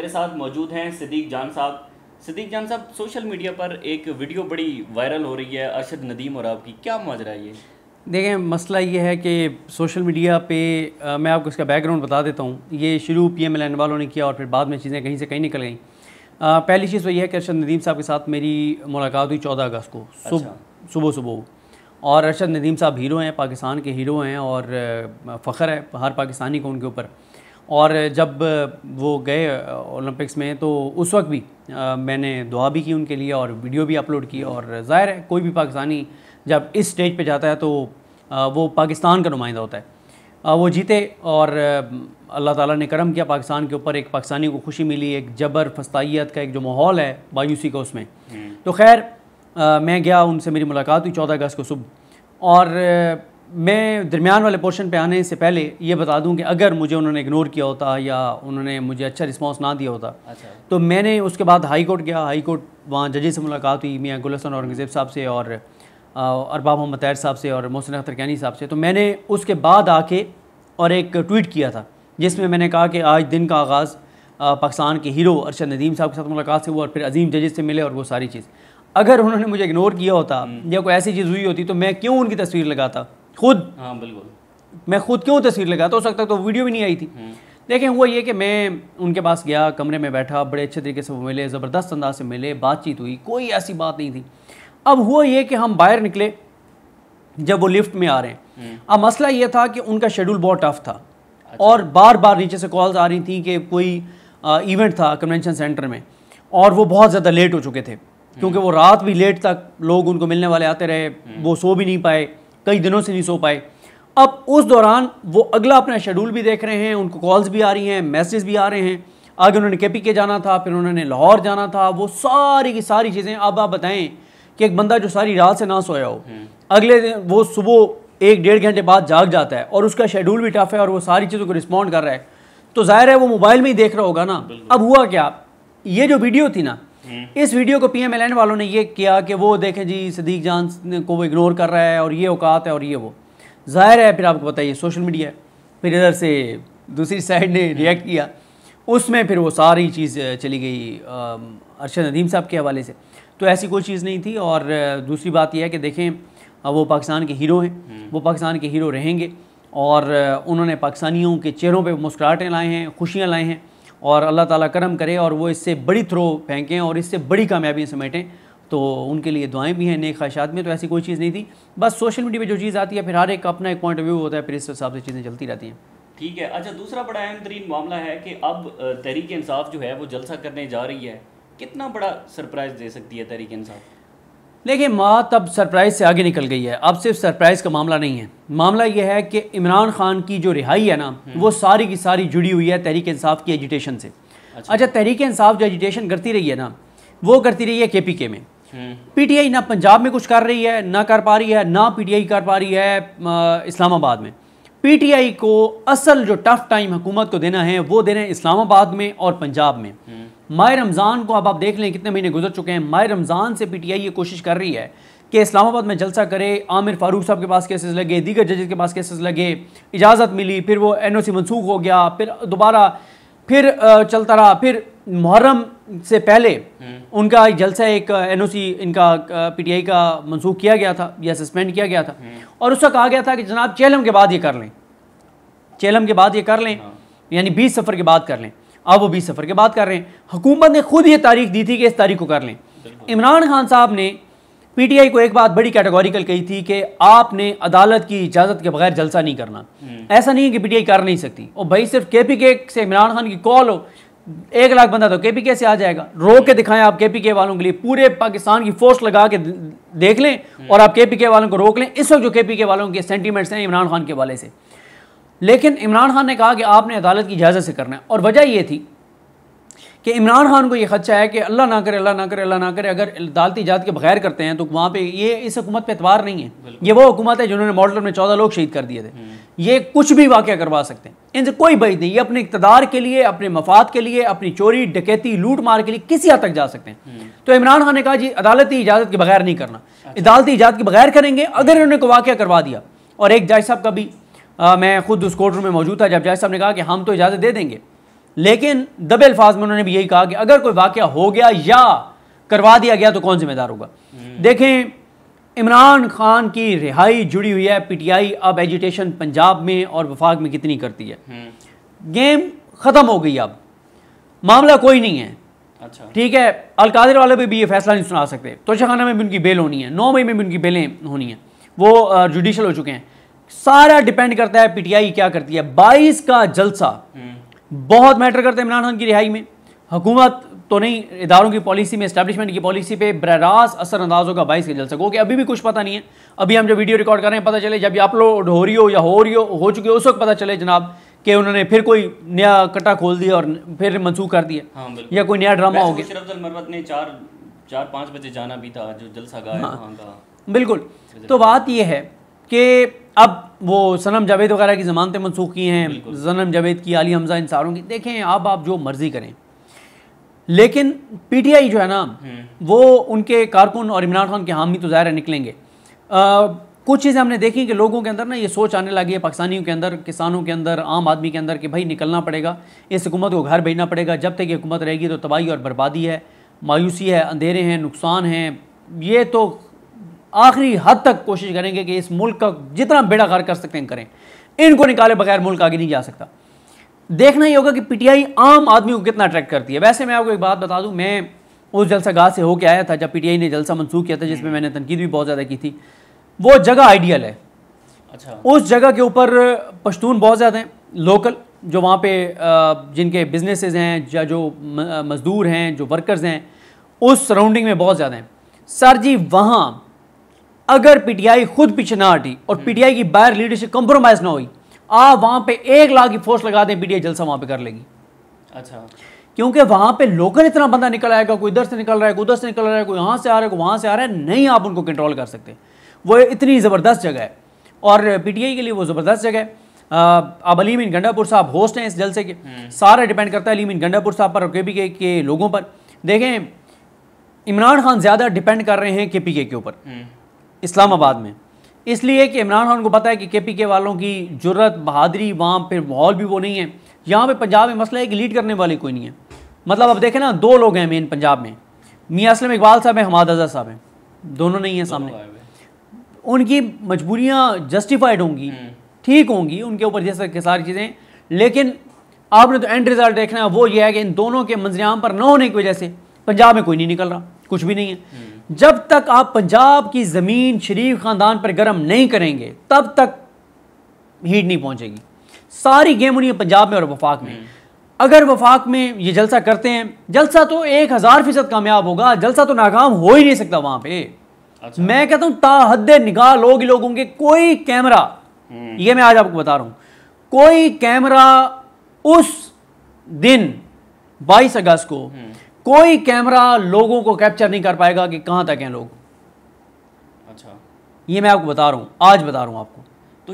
मेरे साथ मौजूद हैं सिद्दीक जान साहब। सिद्दीक जान साहब, सोशल मीडिया पर एक वीडियो बड़ी वायरल हो रही है अरशद नदीम और आपकी, क्या माजरा है ये? देखें, मसला ये है कि सोशल मीडिया पे मैं आपको इसका बैकग्राउंड बता देता हूँ। ये शुरू PMLN वालों ने किया और फिर बाद में चीज़ें कहीं से कहीं निकल गई। पहली चीज़ तो ये है कि अरशद नदीम साहब के साथ मेरी मुलाकात हुई 14 अगस्त को सुबह। और अरशद नदीम साहब हीरो हैं, पाकिस्तान के हीरो हैं और फ़ख्र है हर पाकिस्तानी को उनके ऊपर। और जब वो गए ओलंपिक्स में तो उस वक्त भी मैंने दुआ भी की उनके लिए और वीडियो भी अपलोड की। और ज़ाहिर है कोई भी पाकिस्तानी जब इस स्टेज पे जाता है तो वो पाकिस्तान का नुमाइंदा होता है। वो जीते और अल्लाह ताला ने करम किया पाकिस्तान के ऊपर, एक पाकिस्तानी को खुशी मिली, एक जबर फस्तायत का एक जो माहौल है मायूसी का उसमें। तो खैर मैं गया, उनसे मेरी मुलाकात हुई 14 अगस्त को सुबह। और मैं दरमियान वाले पोर्शन पे आने से पहले ये बता दूं कि अगर मुझे उन्होंने इग्नोर किया होता या उन्होंने मुझे अच्छा रिस्पांस ना दिया होता तो मैंने उसके बाद हाई कोर्ट गया। हाई कोर्ट वहाँ जजेस से मुलाकात हुई, मियाँ गुल हसन औरंगज़ेब साहब से और अरबाब मोहम्मद तैयर साहब से और मोहसिन अख्तर कैनी साहब से। तो मैंने उसके बाद आके और एक ट्वीट किया था जिसमें मैंने कहा कि आज दिन का आगाज़ पाकिस्तान के हीरो अरशद नदीम साहब के साथ मुलाकात से हुआ और फिर अजीम जजेस से मिले और वो सारी चीज़। अगर उन्होंने मुझे इग्नोर किया होता या कोई ऐसी चीज़ हुई होती तो मैं क्यों उनकी तस्वीर लगाता खुद? हाँ बिल्कुल, मैं खुद क्यों तस्वीर लगाता? हो सकता तो वीडियो भी नहीं आई थी। देखें, हुआ ये कि मैं उनके पास गया, कमरे में बैठा, बड़े अच्छे तरीके से वो मिले, ज़बरदस्त अंदाज से मिले, बातचीत हुई, कोई ऐसी बात नहीं थी। अब हुआ ये कि हम बाहर निकले, जब वो लिफ्ट में आ रहे हैं, अब मसला ये था कि उनका शेड्यूल बहुत टफ था और बार बार नीचे से कॉल्स आ रही थी कि कोई इवेंट था कन्वेंशन सेंटर में और वो बहुत ज़्यादा लेट हो चुके थे क्योंकि वो रात भी लेट तक लोग उनको मिलने वाले आते रहे, वो सो भी नहीं पाए, कई दिनों से नहीं सो पाए। अब उस दौरान वो अगला अपना शेड्यूल भी देख रहे हैं, उनको कॉल्स भी आ रही हैं, मैसेज भी आ रहे हैं। आगे उन्होंने KPK जाना था, फिर उन्होंने लाहौर जाना था, वो सारी की सारी चीज़ें। अब आप बताएं कि एक बंदा जो सारी रात से ना सोया हो, अगले दिन वो सुबह 1-1.5 घंटे बाद जाग जाता है और उसका शेड्यूल भी टफ है और वो सारी चीज़ों को रिस्पॉन्ड कर रहा है, तो जाहिर है वो मोबाइल में ही देख रहा होगा ना। अब हुआ क्या, ये जो वीडियो थी ना, इस वीडियो को PMLN वालों ने ये किया कि वो देखें जी सिद्दीक जान को वो इग्नोर कर रहा है और ये औकात है और ये वो। ज़ाहिर है फिर आपको बताइए सोशल मीडिया है, फिर इधर से दूसरी साइड ने रिएक्ट किया, उसमें फिर वो सारी चीज़ चली गई अरशद नदीम साहब के हवाले से। तो ऐसी कोई चीज़ नहीं थी। और दूसरी बात यह है कि देखें, वो पाकिस्तान के हीरो हैं, वो पाकिस्तान के हीरो रहेंगे और उन्होंने पाकिस्तानियों के चेहरों पर मुस्कुराहटें लाए हैं, खुशियाँ लाए हैं और अल्लाह ताला करम करे और वो इससे बड़ी थ्रो फेंकें और इससे बड़ी कामयाबियाँ समेटें। तो उनके लिए दुआएं भी हैं, नेक ख्वाहिशात में। तो ऐसी कोई चीज़ नहीं थी, बस सोशल मीडिया पे जो चीज़ आती है फिर हर एक का अपना एक पॉइंट ऑफ व्यू होता है, फिर इस हिसाब से चीज़ें चलती रहती हैं। ठीक है। अच्छा, दूसरा बड़ा अहम तरीन मामला है कि अब तहरीक इंसाफ जो है वो जलसा करने जा रही है, कितना बड़ा सरप्राइज़ दे सकती है तहरीक इंसाफ? लेकिन बात अब सरप्राइज़ से आगे निकल गई है। अब सिर्फ सरप्राइज़ का मामला नहीं है, मामला यह है कि इमरान खान की जो रिहाई है ना, वो सारी की सारी जुड़ी हुई है तहरीक इंसाफ की एजिटेशन से। अच्छा, तहरीक इंसाफ जो एजिटेशन करती रही है ना, वो करती रही है KPK में। PTI ना पंजाब में कुछ कर रही है, ना कर पा रही है, ना PTI कर पा रही है इस्लामाबाद में। PTI को असल जो टफ टाइम हुकूमत को देना है वो देना है इस्लामाबाद में और पंजाब में। माह रमज़ान को अब आप देख लें कितने महीने गुजर चुके हैं, माह रमज़ान से PTI ये कोशिश कर रही है कि इस्लामाबाद में जलसा करे। आमिर फारूक साहब के पास केसेस लगे, दीगर जजेस के पास केसेस लगे, इजाज़त मिली, फिर वो NOC मनसूख हो गया, फिर दोबारा फिर चलता रहा। फिर मुहर्रम से पहले उनका जलसा एक NOC इनका PTI का मनसूख किया गया था या सस्पेंड किया गया था और उसका कहा गया था कि जनाब चेलम के बाद ये कर लें, चेलम के बाद ये कर लें, यानी 20 सफ़र के बाद कर लें। अब वो 20 सफ़र के बाद कर रहे हैं। हुकूमत ने खुद ये तारीख दी थी कि इस तारीख को कर लें। इमरान खान साहब ने PTI को एक बात बड़ी कैटेगोरिकल कही थी कि आपने अदालत की इजाज़त के बगैर जलसा नहीं करना। ऐसा नहीं है कि PTI कर नहीं सकती। और भाई सिर्फ KPK से इमरान खान की कॉल हो, 1 लाख बंदा तो KPK से आ जाएगा। रोक के दिखाएं आप KPK वालों के लिए, पूरे पाकिस्तान की फोर्स लगा के देख लें और आप KPK वालों को रोक लें। इस वक्त जो KPK वालों के सेंटीमेंट्स हैं इमरान खान के वाले से, लेकिन इमरान खान ने कहा कि आपने अदालत की इजाज़त से करना है। और वजह यह थी कि इमरान खान को ये खदशा है कि अल्लाह ना करे, अल्लाह ना करे, अल्लाह ना करे, अगर अदालती इजाज़त के बगैर करते हैं तो वहाँ पे ये इस हुकूमत पे एतबार नहीं है। ये वो हुकूमत है जिन्होंने मॉडल में 14 लोग शहीद कर दिए थे। ये कुछ भी वाक़या करवा सकते हैं, इनसे कोई बहस नहीं। ये अपने इक़्तिदार के लिए, अपने मफाद के लिए, अपनी चोरी डकैती लूट मार के लिए किसी हद तक जा सकते हैं। तो इमरान खान ने कहा जी अदालती इजाज़त के बगैर नहीं करना, अदालती इजाज़त के बगैर करेंगे अगर इन्होंने कोई वाक़या करवा दिया। और एक जज साहब का भी मैं खुद उस कोर्ट रूम में मौजूद था जब जज साहब ने कहा कि हम तो इजाज़त दे देंगे लेकिन दबे अल्फाज में उन्होंने भी यही कहा कि अगर कोई वाकया हो गया या करवा दिया गया तो कौन जिम्मेदार होगा। देखें, इमरान खान की रिहाई जुड़ी हुई है, पीटीआई अब एजिटेशन पंजाब में और वफाक में कितनी करती है। गेम ख़त्म हो गई, अब मामला कोई नहीं है। अच्छा, ठीक है, अलकादिर वाले पे भी ये फैसला नहीं सुना सकते, तोशाखाना में भी उनकी बेल होनी है, 9 मई में भी उनकी बेलें होनी है, वो जुडिशल हो चुके हैं। सारा डिपेंड करता है पीटीआई क्या करती है। 22 का जलसा बहुत मैटर करता है इमरान खान की रिहाई में। हुकूमत तो नहीं, इदारों की पॉलिसी में, एस्टैब्लिशमेंट की पॉलिसी पे बरारास असरअंदाज होगा 22 के जलसे को, कि अभी भी कुछ पता नहीं है। अभी हम जो वीडियो रिकॉर्ड कर रहे हैं, पता चले जब ये अपलोड हो रही हो या हो चुकी हो, उस वक्त पता चले जनाब कि उन्होंने फिर कोई नया कट्टा खोल दिया और फिर मंसूख कर दिया। हाँ, या कोई नया ड्रामा हो गया। मुशर्रफ मरवत ने 4-5 बजे जाना भी था, जो जलसा गाह है वहाँ का। बिल्कुल। तो बात यह है कि अब वो सनम जावेद वगैरह की ज़मानतें मनसूख की हैं, सनम जावेद की, अली हमजा, इन सारों की। देखें, अब आप जो मर्जी करें, लेकिन पीटीआई जो है ना, वो उनके कारकुन और इमरान खान के हामी तो ज़ाहिर निकलेंगे। कुछ चीज़ें हमने देखी कि लोगों के अंदर ना ये सोच आने लगी है, पाकिस्तानियों के अंदर, किसानों के अंदर, आम आदमी के अंदर, कि भाई निकलना पड़ेगा, इस हुकूमत को घर भेजना पड़ेगा। जब तक ये हुकूमत रहेगी तो तबाही और बर्बादी है, मायूसी है, अंधेरे हैं, नुकसान हैं। ये तो आखिरी हद तक कोशिश करेंगे कि इस मुल्क का जितना बेड़ा गर्क कर सकते हैं करें, इनको निकाले बगैर मुल्क आगे नहीं जा सकता। देखना ही होगा कि पीटीआई आम आदमी को कितना अट्रैक्ट करती है। वैसे मैं आपको एक बात बता दूं, मैं उस जलसा गाह से होके आया था जब पीटीआई ने जलसा मंसूख किया था, जिसमें मैंने तनकीद भी बहुत ज़्यादा की थी। वो जगह आइडियल है। अच्छा, उस जगह के ऊपर पश्तून बहुत ज़्यादा हैं, लोकल, जो वहाँ पे जिनके बिजनेसेस हैं या जो मज़दूर हैं, जो वर्कर्स हैं, उस सराउंडिंग में बहुत ज़्यादा हैं। सर जी, वहाँ अगर पीटीआई खुद पीछे ना हटी और पीटीआई की बाहर लीडरशिप कंप्रोमाइज़ ना हुई, आप वहाँ पे 1 लाख की फोर्स लगा दें, पीटीआई जलसा वहाँ पे कर लेगी। अच्छा, क्योंकि वहाँ पे लोकल इतना बंदा निकल आएगा, कोई इधर से निकल रहा है, कोई उधर से निकल रहा है, कोई यहाँ से आ रहा है, कोई वहाँ से आ रहा है, नहीं आप उनको कंट्रोल कर सकते। वो इतनी ज़बरदस्त जगह है और पीटीआई के लिए वो ज़बरदस्त जगह है। अब अली मीन गंडापुर साहब होस्ट हैं इस जलसे के, सारा डिपेंड करता है अली मीन गंडापुर साहब पर और केपीके के लोगों पर। देखें, इमरान खान ज़्यादा डिपेंड कर रहे हैं केपीके के ऊपर इस्लामाबाद में, इसलिए कि इमरान खान को पता है कि केपीके वालों की जुर्रत, बहादुरी, वहाँ पर माहौल भी वो नहीं है। यहाँ पे पंजाब में मसला है कि लीड करने वाले कोई नहीं है। मतलब अब देखें ना, 2 लोग हैं मेन पंजाब में, मियाँ असलम इकबाल साहब हैं, हमाद अज़हर साहब हैं, दोनों नहीं हैं सामने। उनकी मजबूरियाँ जस्टिफाइड होंगी, ठीक होंगी, उनके ऊपर जैसे कि सारी चीज़ें, लेकिन आपने तो एंड रिजल्ट देखना है, वो ये है कि इन दोनों के मंजरियाम पर न होने की वजह से पंजाब में कोई नहीं निकल रहा, कुछ भी नहीं है। जब तक आप पंजाब की ज़मीन शरीफ ख़ानदान पर गर्म नहीं करेंगे, तब तक हीट नहीं पहुँचेगी। सारी गेम होनी है पंजाब में और वफाक में। अगर वफाक में ये जलसा करते हैं, जलसा तो 1000% कामयाब होगा, जलसा तो नाकाम हो ही नहीं सकता वहाँ पे। अच्छा। मैं कहता हूँ ताहद्दे निगाह लोग ही लोग होंगे। कोई कैमरा, ये मैं आज आपको बता रहा हूँ, कोई कैमरा उस दिन 22 अगस्त को कोई कैमरा लोगों को कैप्चर नहीं कर पाएगा कि कहाँ तक हैं लोग। अच्छा, ये मैं आपको बता रहा हूँ, आज बता रहा हूँ आपको।